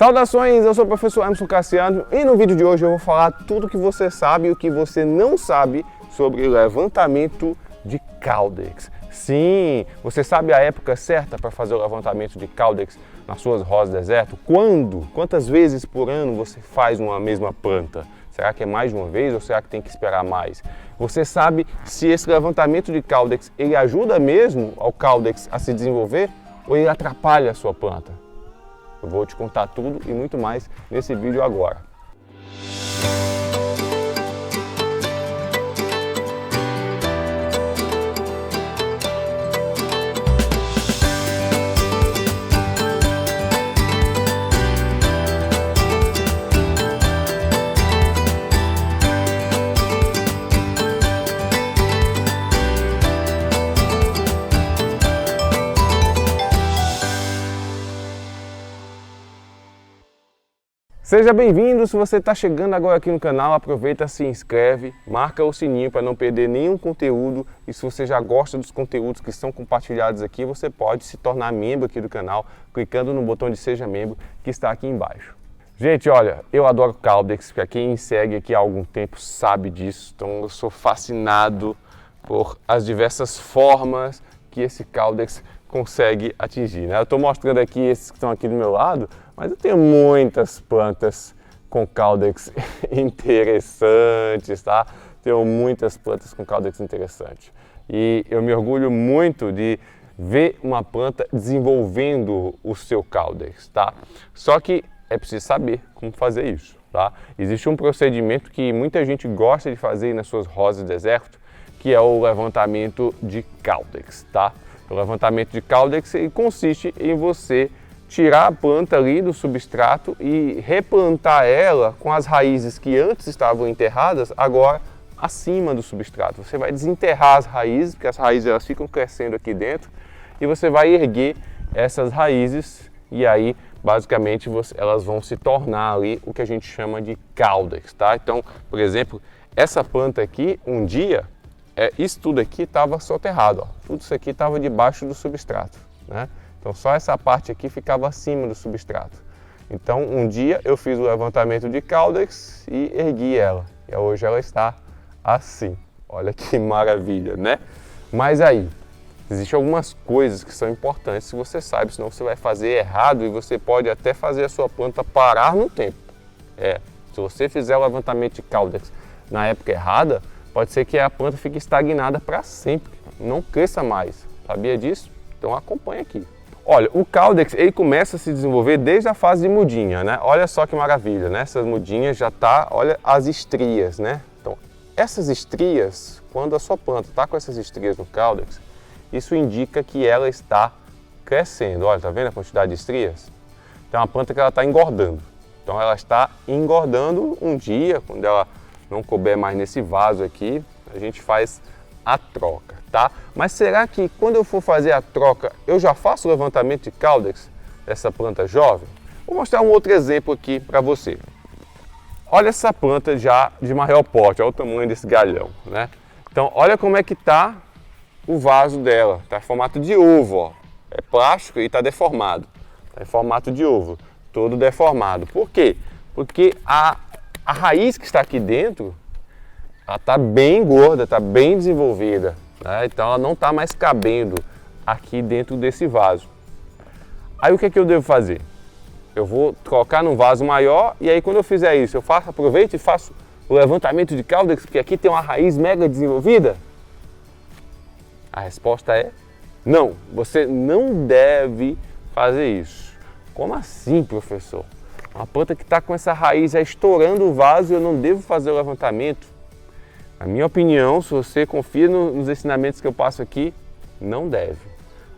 Saudações, eu sou o professor Emerson Cassiano e no vídeo de hoje eu vou falar tudo o que você sabe e o que você não sabe sobre levantamento de Caldex. Sim, você sabe a época certa para fazer o levantamento de Caldex nas suas rosas deserto? Quando? Quantas vezes por ano você faz uma mesma planta? Será que é mais de uma vez ou será que tem que esperar mais? Você sabe se esse levantamento de Caldex ele ajuda mesmo ao Caldex a se desenvolver ou ele atrapalha a sua planta? Eu vou te contar tudo e muito mais nesse vídeo agora. Seja bem-vindo, se você está chegando agora aqui no canal, aproveita, se inscreve, marca o sininho para não perder nenhum conteúdo e se você já gosta dos conteúdos que são compartilhados aqui, você pode se tornar membro aqui do canal, clicando no botão de Seja Membro que está aqui embaixo. Gente, olha, eu adoro Caldex, para quem me segue aqui há algum tempo sabe disso, então eu sou fascinado por as diversas formas que esse Caldex consegue atingir, né? Eu estou mostrando aqui esses que estão aqui do meu lado, mas eu tenho muitas plantas com Caldex interessantes, tá? Tenho muitas plantas com Caldex interessantes. E eu me orgulho muito de ver uma planta desenvolvendo o seu Caldex, tá? Só que é preciso saber como fazer isso, tá? Existe um procedimento que muita gente gosta de fazer nas suas rosas de deserto, que é o levantamento de Caldex, tá? O levantamento de Caldex consiste em você tirar a planta ali do substrato e replantar ela com as raízes que antes estavam enterradas, agora acima do substrato. Você vai desenterrar as raízes, porque as raízes elas ficam crescendo aqui dentro, e você vai erguer essas raízes e aí basicamente elas vão se tornar ali o que a gente chama de Caldex, tá? Então, por exemplo, essa planta aqui, um dia, isso tudo aqui estava soterrado, ó. Tudo isso aqui estava debaixo do substrato, né? Então só essa parte aqui ficava acima do substrato. Então um dia eu fiz o levantamento de Caldex e ergui ela. E hoje ela está assim. Olha que maravilha, né? Mas aí, existem algumas coisas que são importantes se você sabe, senão você vai fazer errado e você pode até fazer a sua planta parar no tempo. Se você fizer o levantamento de Caldex na época errada, pode ser que a planta fique estagnada para sempre, não cresça mais. Sabia disso? Então acompanha aqui. Olha, o Caldex ele começa a se desenvolver desde a fase de mudinha, né? Olha só que maravilha, né? Essas mudinhas já tá, olha as estrias, né? Então, essas estrias, quando a sua planta está com essas estrias no Caldex, isso indica que ela está crescendo. Olha, tá vendo a quantidade de estrias? Então, é uma planta que ela está engordando. Então, ela está engordando um dia, quando ela não couber mais nesse vaso aqui, a gente faz a troca, tá? Mas será que quando eu for fazer a troca, eu já faço o levantamento de Caldex dessa planta jovem? Vou mostrar um outro exemplo aqui para você. Olha essa planta já de maior porte, olha o tamanho desse galhão, né? Então, olha como é que tá o vaso dela, tá em formato de ovo, ó. É plástico e tá deformado, tá em formato de ovo, todo deformado. Por quê? Porque a raiz que está aqui dentro, ela está bem gorda, está bem desenvolvida, né? Então ela não está mais cabendo aqui dentro desse vaso. Aí o que é que eu devo fazer? Eu vou trocar num vaso maior e aí quando eu fizer isso, aproveito e faço o levantamento de Caldex, porque aqui tem uma raiz mega desenvolvida? A resposta é não, você não deve fazer isso. Como assim, professor? Uma planta que está com essa raiz já estourando o vaso e eu não devo fazer o levantamento? Na minha opinião, se você confia nos ensinamentos que eu passo aqui, não deve.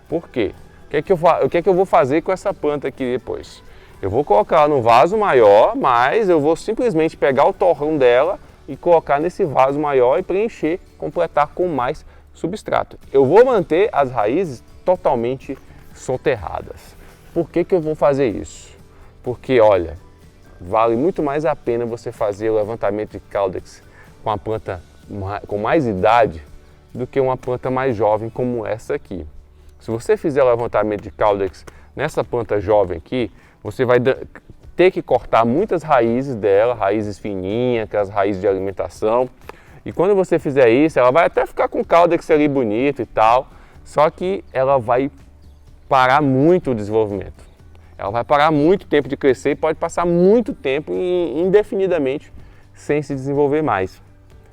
Por quê? O que é que eu vou fazer com essa planta aqui depois? Eu vou colocar ela num vaso maior, mas eu vou simplesmente pegar o torrão dela e colocar nesse vaso maior e preencher, completar com mais substrato. Eu vou manter as raízes totalmente soterradas. Por que eu vou fazer isso? Porque, olha, vale muito mais a pena você fazer o levantamento de Caldex com a planta com mais idade do que uma planta mais jovem como essa aqui. Se você fizer o levantamento de Caldex nessa planta jovem aqui, você vai ter que cortar muitas raízes dela, raízes fininhas, aquelas raízes de alimentação. E quando você fizer isso, ela vai até ficar com o caudex ali bonito e tal, só que ela vai parar muito o desenvolvimento. Ela vai parar muito tempo de crescer e pode passar muito tempo indefinidamente sem se desenvolver mais.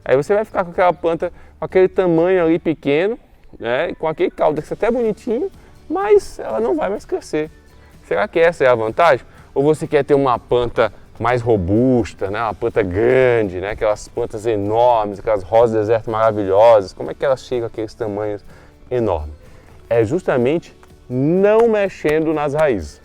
Aí você vai ficar com aquela planta com aquele tamanho ali pequeno, né, com aquele caudex até bonitinho, mas ela não vai mais crescer. Será que essa é a vantagem? Ou você quer ter uma planta mais robusta, né, uma planta grande, né, aquelas plantas enormes, aquelas rosas do deserto maravilhosas, como é que elas chegam a aqueles tamanhos enormes? É justamente não mexendo nas raízes.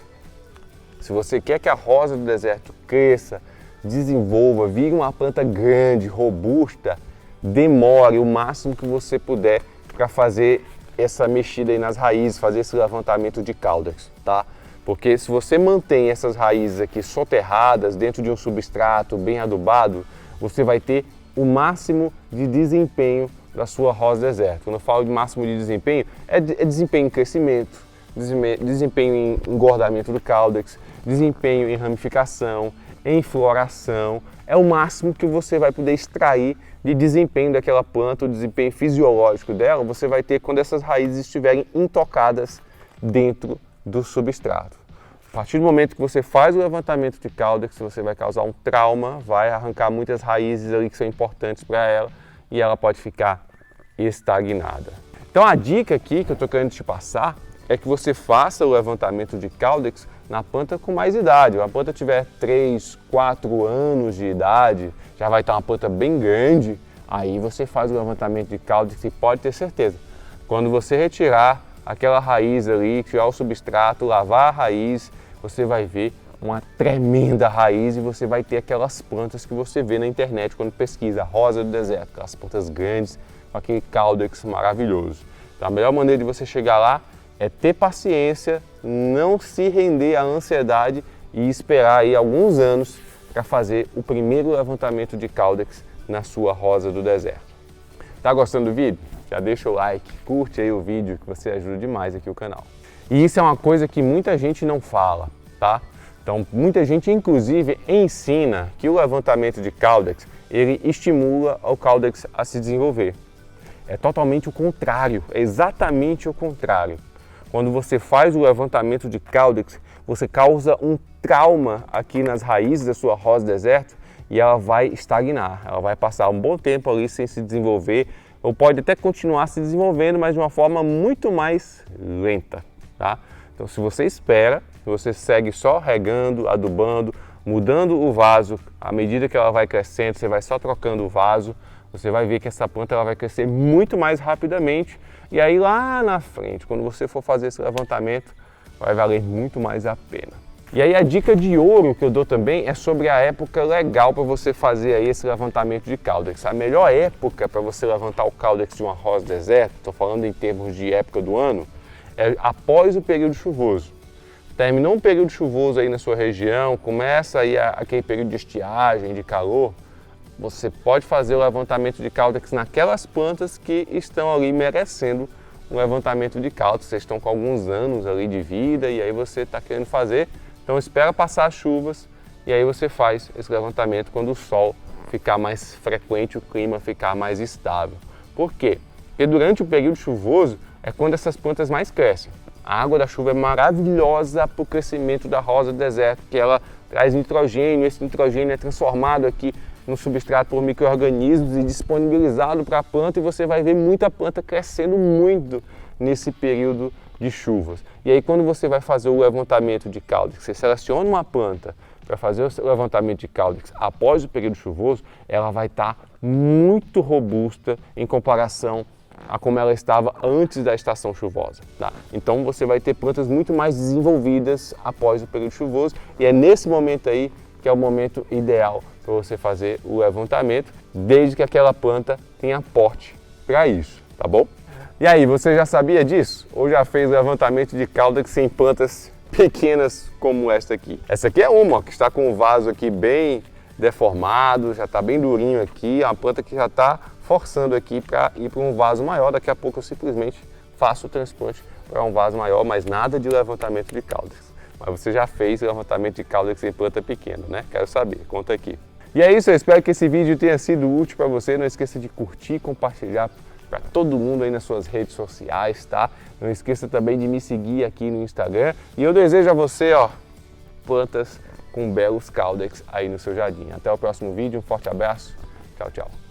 Se você quer que a rosa do deserto cresça, desenvolva, vire uma planta grande, robusta, demore o máximo que você puder para fazer essa mexida aí nas raízes, fazer esse levantamento de caudex, tá? Porque se você mantém essas raízes aqui soterradas dentro de um substrato bem adubado, você vai ter o máximo de desempenho da sua rosa do deserto. Quando eu falo de máximo de desempenho, é desempenho em crescimento, desempenho em engordamento do caudex, desempenho em ramificação, em floração. É o máximo que você vai poder extrair de desempenho daquela planta, o desempenho fisiológico dela, você vai ter quando essas raízes estiverem intocadas dentro do substrato. A partir do momento que você faz o levantamento de caudex, você vai causar um trauma, vai arrancar muitas raízes ali que são importantes para ela e ela pode ficar estagnada. Então a dica aqui que eu estou querendo te passar é que você faça o levantamento de caudex na planta com mais idade. A planta tiver 3, 4 anos de idade, já vai estar uma planta bem grande, aí você faz o levantamento de caudex e pode ter certeza. Quando você retirar aquela raiz ali, tirar o substrato, lavar a raiz, você vai ver uma tremenda raiz e você vai ter aquelas plantas que você vê na internet quando pesquisa rosa do deserto, aquelas plantas grandes com aquele caudex maravilhoso. Então a melhor maneira de você chegar lá é ter paciência, não se render à ansiedade e esperar aí alguns anos para fazer o primeiro levantamento de caudex na sua rosa do deserto. Tá gostando do vídeo? Já deixa o like, curte aí o vídeo que você ajuda demais aqui o canal. E isso é uma coisa que muita gente não fala, tá? Então muita gente inclusive ensina que o levantamento de caudex ele estimula o caudex a se desenvolver. É totalmente o contrário, é exatamente o contrário. Quando você faz o levantamento de caudex, você causa um trauma aqui nas raízes da sua rosa do deserto e ela vai estagnar, ela vai passar um bom tempo ali sem se desenvolver, ou pode até continuar se desenvolvendo, mas de uma forma muito mais lenta, tá? Então se você espera, você segue só regando, adubando, mudando o vaso, à medida que ela vai crescendo, você vai só trocando o vaso, você vai ver que essa planta ela vai crescer muito mais rapidamente e aí lá na frente, quando você for fazer esse levantamento, vai valer muito mais a pena. E aí a dica de ouro que eu dou também é sobre a época legal para você fazer aí esse levantamento de caudex. A melhor época para você levantar o caudex de uma rosa do deserto, estou falando em termos de época do ano, é após o período chuvoso. Terminou um período chuvoso aí na sua região, começa aí aquele período de estiagem, de calor, você pode fazer o levantamento de caudex naquelas plantas que estão ali merecendo um levantamento de caudex. Vocês estão com alguns anos ali de vida e aí você está querendo fazer, então espera passar as chuvas e aí você faz esse levantamento quando o sol ficar mais frequente, o clima ficar mais estável. Por quê? Porque durante o período chuvoso é quando essas plantas mais crescem. A água da chuva é maravilhosa para o crescimento da rosa do deserto, que ela traz nitrogênio, esse nitrogênio é transformado aqui no substrato por micro-organismos e disponibilizado para a planta e você vai ver muita planta crescendo muito nesse período de chuvas. E aí quando você vai fazer o levantamento de caudex, você seleciona uma planta para fazer o levantamento de caudex após o período chuvoso, ela vai estar muito robusta em comparação a como ela estava antes da estação chuvosa, tá? Então você vai ter plantas muito mais desenvolvidas após o período chuvoso e é nesse momento aí que é o momento ideal para você fazer o levantamento, desde que aquela planta tenha porte para isso, tá bom? E aí, você já sabia disso? Ou já fez o levantamento de caudex em plantas pequenas como esta aqui? Essa aqui é uma, ó, que está com o vaso aqui bem deformado, já está bem durinho aqui, é uma planta que já está forçando aqui para ir para um vaso maior. Daqui a pouco eu simplesmente faço o transplante para um vaso maior, mas nada de levantamento de caudex. Mas você já fez o levantamento de caudex em planta pequena, né? Quero saber, conta aqui. E é isso, eu espero que esse vídeo tenha sido útil para você. Não esqueça de curtir e compartilhar para todo mundo aí nas suas redes sociais, tá? Não esqueça também de me seguir aqui no Instagram. E eu desejo a você, ó, plantas com belos caudex aí no seu jardim. Até o próximo vídeo, um forte abraço, tchau, tchau.